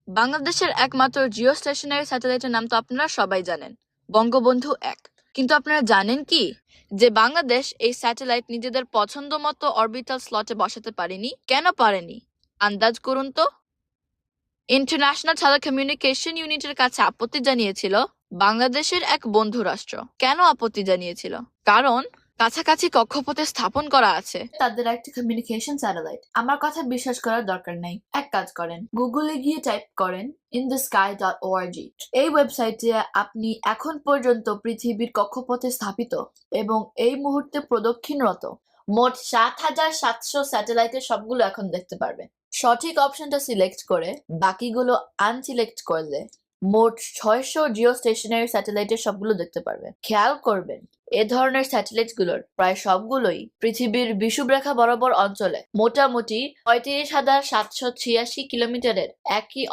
বাংলাদেশের একমাত্র জিও স্টেশনারি স্যাটেলাইটের নাম তো আপনারা সবাই জানেন, বঙ্গবন্ধু 1। কিন্তু আপনারা জানেন কি যে বাংলাদেশ এই স্যাটেলাইট নিজেদের পছন্দ মতো অরবিটাল স্লটে বসাতে পারেনি? কেন পারেনি আন্দাজ করুন তো। ইন্টারন্যাশনাল টেলিকমিউনিকেশন ইউনিটের কাছে আপত্তি জানিয়েছিল বাংলাদেশের এক বন্ধু রাষ্ট্র। কেন আপত্তি জানিয়েছিল? কারণ কাছাকাছি কক্ষপথে স্থাপন করা আছে তাদের একটা কমিউনিকেশন স্যাটেলাইট। আমার কথা বিশ্বাস করার দরকার নাই, এক কাজ করেন, গুগলে গিয়ে টাইপ করেন inthesky.org। এই ওয়েবসাইটে আপনি এখন পর্যন্ত পৃথিবীর কক্ষপথে স্থাপিত এবং এই মুহূর্তে প্রদক্ষিণরত মোট ৭,৭০০ স্যাটেলাইটের সবগুলো এখন দেখতে পারবেন। সঠিক অপশনটা সিলেক্ট করে বাকিগুলো আনসিলেক্ট করলে মোট ৬০০ জিও স্টেশনারি স্যাটেলাইটের সবগুলো দেখতে পারবেন। খেয়াল করবেন এ ধরনের স্যাটেলাইট গুলোর প্রায় সবগুলোই পৃথিবীর বিষুবরেখা বরাবর অঞ্চলে মোটামুটি ৩৫,৭৮৬ কিলোমিটারের একই